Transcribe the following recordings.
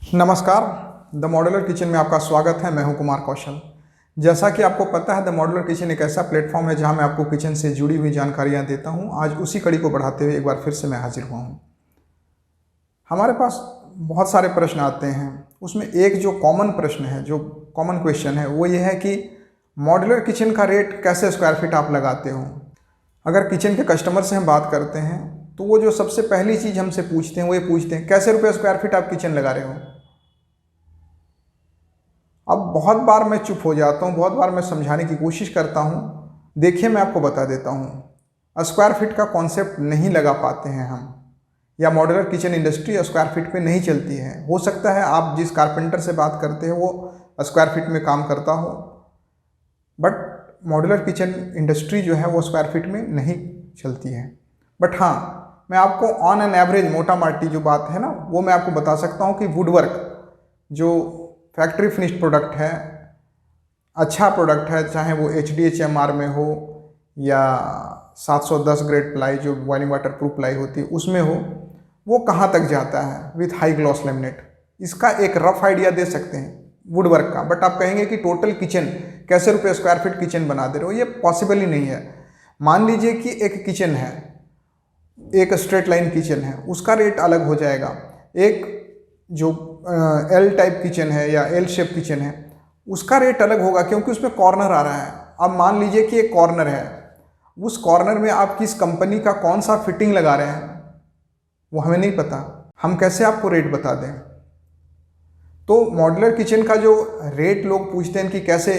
नमस्कार। The modular kitchen में आपका स्वागत है। मैं हूं कुमार कौशल। जैसा कि आपको पता है, द मॉड्यूलर किचन एक ऐसा प्लेटफॉर्म है जहां मैं आपको किचन से जुड़ी हुई जानकारियां देता हूं। आज उसी कड़ी को बढ़ाते हुए एक बार फिर से मैं हाजिर हुआ हूं। हमारे पास बहुत सारे प्रश्न आते हैं, उसमें एक जो कॉमन प्रश्न है, जो कॉमन क्वेश्चन है, वो ये है कि मॉड्यूलर किचन का रेट कैसे स्क्वायर फीट आप लगाते हो। अगर किचन के कस्टमर से हम बात करते हैं तो वो जो सबसे पहली चीज़ हमसे पूछते हैं वो ये पूछते हैं, कैसे रुपये स्क्वायर फीट आप किचन लगा रहे हो। अब बहुत बार मैं चुप हो जाता हूँ, बहुत बार मैं समझाने की कोशिश करता हूँ। देखिए, मैं आपको बता देता हूँ, स्क्वायर फीट का कॉन्सेप्ट नहीं लगा पाते हैं हम, या modular kitchen industry square feet पे नहीं चलती है। हो सकता है आप जिस कारपेंटर से बात करते हैं वो स्क्वायर फीट में काम करता हो, बट मॉड्यूलर किचन इंडस्ट्री जो है वो स्क्वायर फीट में नहीं चलती है। बट हाँ, मैं आपको ऑन एन एवरेज मोटा माटी जो बात है ना, वो मैं आपको बता सकता हूँ कि वुडवर्क जो फैक्ट्री फिनिश्ड प्रोडक्ट है, अच्छा प्रोडक्ट है, चाहे वो HDHMR में हो या 710 ग्रेड प्लाई जो बॉइलिंग वाटर प्रूफ प्लाई होती है उसमें हो, वो कहाँ तक जाता है विथ हाई ग्लॉस लेमिनेट। इसका एक रफ आइडिया दे सकते हैं वुडवर्क का। बट आप कहेंगे कि टोटल किचन कैसे रुपये स्क्वायर फीट किचन बना दे रहे हो, ये पॉसिबल ही नहीं है। मान लीजिए कि एक किचन है, एक स्ट्रेट लाइन किचन है, उसका रेट अलग हो जाएगा। एक जो L टाइप किचन है या L शेप किचन है, उसका रेट अलग होगा क्योंकि उसमें कॉर्नर आ रहा है। अब मान लीजिए कि एक कॉर्नर है, उस कॉर्नर में आप किस कंपनी का कौन सा फिटिंग लगा रहे हैं वो हमें नहीं पता, हम कैसे आपको रेट बता दें। तो मॉड्यूलर किचन का जो रेट लोग पूछते हैं कि कैसे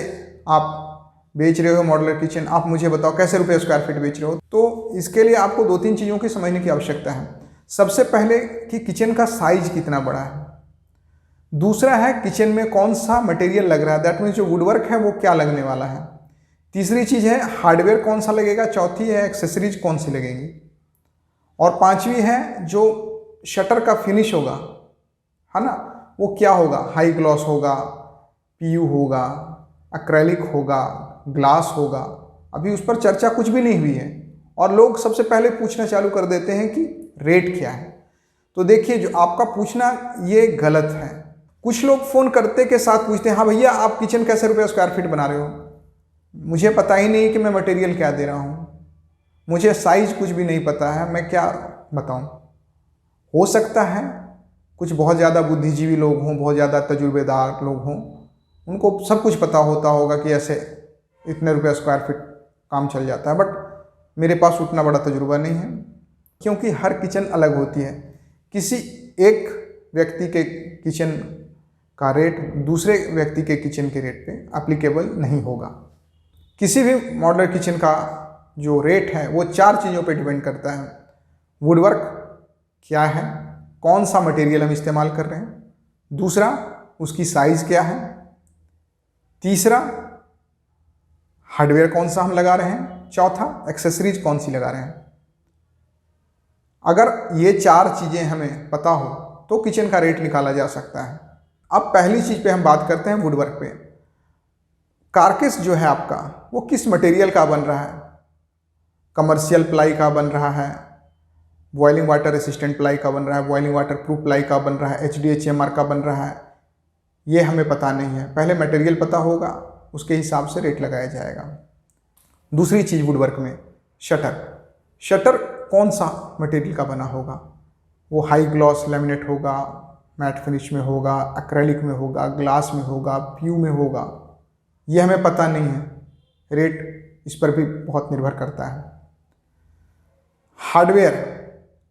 आप बेच रहे हो मॉड्यूलर किचन, आप मुझे बताओ कैसे रुपये स्क्वायर फीट बेच रहे हो। तो इसके लिए आपको 2-3 चीज़ों की समझने की आवश्यकता है। सबसे पहले कि किचन का साइज कितना बड़ा है, दूसरा है किचन में कौन सा मटेरियल लग रहा है, दैट मीन्स जो वुडवर्क है वो क्या लगने वाला है, तीसरी चीज़ है हार्डवेयर कौन सा लगेगा, चौथी है एक्सेसरीज कौन सी लगेगी, और पांचवी है जो शटर का फिनिश होगा, है ना, वो क्या होगा, हाई ग्लॉस होगा, PU होगा, एक्रेलिक होगा, ग्लास होगा। अभी उस पर चर्चा कुछ भी नहीं हुई है और लोग सबसे पहले पूछना चालू कर देते हैं कि रेट क्या है। तो देखिए, जो आपका पूछना ये गलत है। कुछ लोग फ़ोन करते के साथ पूछते हैं, हाँ भैया आप किचन कैसे रुपये स्क्वायर फीट बना रहे हो। मुझे पता ही नहीं कि मैं मटेरियल क्या दे रहा हूँ, मुझे साइज़ कुछ भी नहीं पता है, मैं क्या बताऊँ। हो सकता है कुछ बहुत ज़्यादा बुद्धिजीवी लोग हों, बहुत ज़्यादा तजुर्बेदार लोग हों, उनको सब कुछ पता होता होगा कि ऐसे इतने रुपये स्क्वायर फीट काम चल जाता है। बट मेरे पास उतना बड़ा तजुर्बा नहीं है, क्योंकि हर किचन अलग होती है। किसी एक व्यक्ति के किचन का रेट दूसरे व्यक्ति के किचन के रेट पे एप्लीकेबल नहीं होगा। किसी भी मॉड्यूलर किचन का जो रेट है वो 4 चीज़ों पे डिपेंड करता है। वुडवर्क क्या है, कौन सा मटेरियल हम इस्तेमाल कर रहे हैं, दूसरा उसकी साइज़ क्या है, तीसरा हार्डवेयर कौन सा हम लगा रहे हैं, चौथा एक्सेसरीज कौन सी लगा रहे हैं। अगर ये 4 चीज़ें हमें पता हो तो किचन का रेट निकाला जा सकता है। अब पहली चीज़ पे हम बात करते हैं वुडवर्क पे। कारकेस जो है आपका वो किस मटेरियल का बन रहा है, कमर्शियल प्लाई का बन रहा है, बॉइलिंग वाटर रेसिस्टेंट प्लाई का बन रहा है, बॉइलिंग वाटर प्रूफ प्लाई का बन रहा है, HDHMR का बन रहा है, ये हमें पता नहीं है। पहले मटेरियल पता होगा, उसके हिसाब से रेट लगाया जाएगा। दूसरी चीज़ वुडवर्क में शटर कौन सा मटेरियल का बना होगा, वो हाई ग्लॉस लेमिनेट होगा, मैट फिनिश में होगा, एक्रेलिक में होगा, ग्लास में होगा, PU में होगा, ये हमें पता नहीं है। रेट इस पर भी बहुत निर्भर करता है। हार्डवेयर,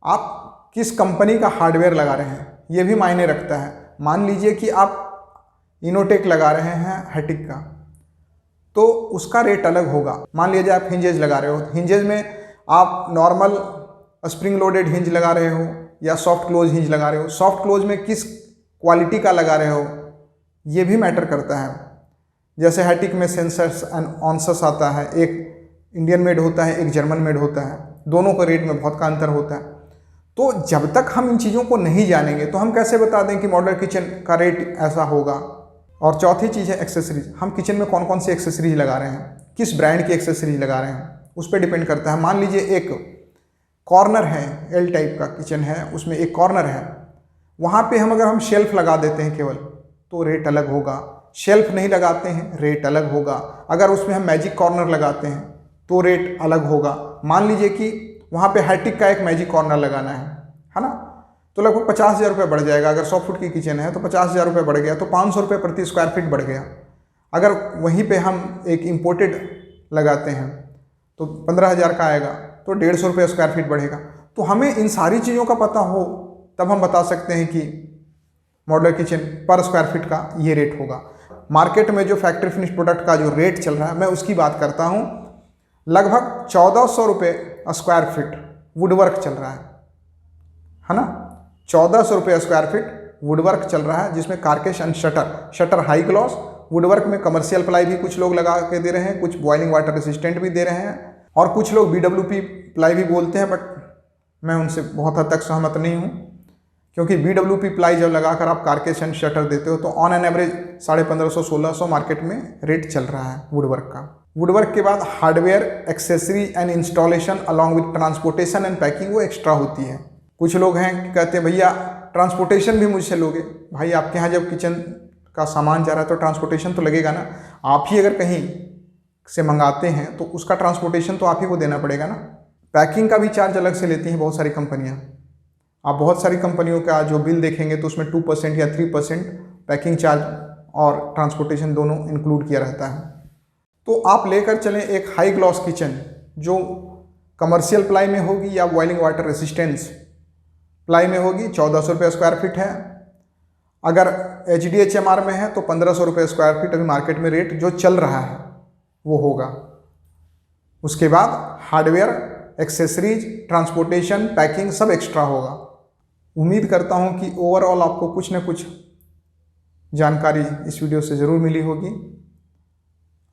आप किस कंपनी का हार्डवेयर लगा रहे हैं ये भी मायने रखता है। मान लीजिए कि आप इनोटेक लगा रहे हैं हैटिक का, तो उसका रेट अलग होगा। मान लीजिए आप हिंजेज लगा रहे हो, हिंजेज में आप नॉर्मल स्प्रिंग लोडेड हिंज लगा रहे हो या सॉफ्ट क्लोज हिंज लगा रहे हो, सॉफ्ट क्लोज में किस क्वालिटी का लगा रहे हो ये भी मैटर करता है। जैसे हैटिक में सेंसर्स एंड ऑनसस आता है, एक इंडियन मेड होता है, एक जर्मन मेड होता है, दोनों का रेट में बहुत का अंतर होता है। तो जब तक हम इन चीज़ों को नहीं जानेंगे तो हम कैसे बता दें कि मॉड्यूलर किचन का रेट ऐसा होगा। और चौथी चीज़ है एक्सेसरीज। हम किचन में कौन कौन सी एक्सेसरीज लगा रहे हैं, किस ब्रांड की एक्सेसरीज लगा रहे हैं, उस पर डिपेंड करता है। मान लीजिए एक कॉर्नर है, L टाइप का किचन है, उसमें एक कॉर्नर है, वहाँ पे अगर हम शेल्फ लगा देते हैं केवल तो रेट अलग होगा, शेल्फ नहीं लगाते हैं रेट अलग होगा। अगर उसमें हम मैजिक कॉर्नर लगाते हैं तो रेट अलग होगा। मान लीजिए कि वहाँ पे हाईटेक का एक मैजिक कॉर्नर लगाना है ना, तो लगभग 50,000 रुपये बढ़ जाएगा। अगर 100 फुट की किचन है तो 50,000 रुपये बढ़ गया, तो 500 रुपये प्रति स्क्वायर फीट बढ़ गया। अगर वहीं पे हम एक इम्पोर्टेड लगाते हैं तो 15,000 का आएगा, तो 150 रुपये स्क्वायर फीट बढ़ेगा। तो हमें इन सारी चीज़ों का पता हो तब हम बता सकते हैं कि मॉड्यूलर किचन पर स्क्वायर फीट का ये रेट होगा। मार्केट में जो फैक्ट्री फिनिश प्रोडक्ट का जो रेट चल रहा है मैं उसकी बात करता हूँ, लगभग 1400 रुपये स्क्वायर फीट वुडवर्क चल रहा है ना। 1400 रुपये स्क्वायर फीट वुडवर्क चल रहा है, जिसमें carcass and shutter high gloss woodwork में कमर्शियल प्लाई भी कुछ लोग लगा के दे रहे हैं, कुछ बॉइलिंग वाटर रेसिस्टेंट भी दे रहे हैं, और कुछ लोग BWP प्लाई भी बोलते हैं, बट मैं उनसे बहुत हद तक सहमत नहीं हूँ, क्योंकि BWP प्लाई जब लगाकर आप कारकेश एंड शटर देते हो तो ऑन एन एवरेज 1550-1600 मार्केट में रेट चल रहा है वुडवर्क का। वुडवर्क के बाद hardware, accessory and installation along with transportation and packing वो एक्स्ट्रा होती है। कुछ लोग हैं कि कहते हैं भैया ट्रांसपोर्टेशन भी मुझसे लोगे। भाई आपके यहाँ जब किचन का सामान जा रहा है तो ट्रांसपोर्टेशन तो लगेगा ना। आप ही अगर कहीं से मंगाते हैं तो उसका ट्रांसपोर्टेशन तो आप ही को देना पड़ेगा ना। पैकिंग का भी चार्ज अलग से लेती हैं बहुत सारी कंपनियाँ। आप बहुत सारी कंपनियों का जो बिल देखेंगे तो उसमें 2% या 3% पैकिंग चार्ज और ट्रांसपोर्टेशन दोनों इंक्लूड किया रहता है। तो आप लेकर चलें एक हाई ग्लॉस किचन जो कमर्शियल प्लाई में होगी या बॉइलिंग वाटर रेसिस्टेंस प्लाई में होगी, 1400 रुपये स्क्वायर फीट है। अगर HDHMR में है तो 1500 रुपये स्क्वायर फीट अभी मार्केट में रेट जो चल रहा है वो होगा। उसके बाद हार्डवेयर, एक्सेसरीज, ट्रांसपोर्टेशन, पैकिंग सब एक्स्ट्रा होगा। उम्मीद करता हूँ कि ओवरऑल आपको कुछ न कुछ जानकारी इस वीडियो से ज़रूर मिली होगी।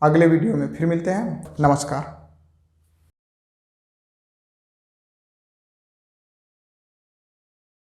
अगले वीडियो में फिर मिलते हैं। नमस्कार।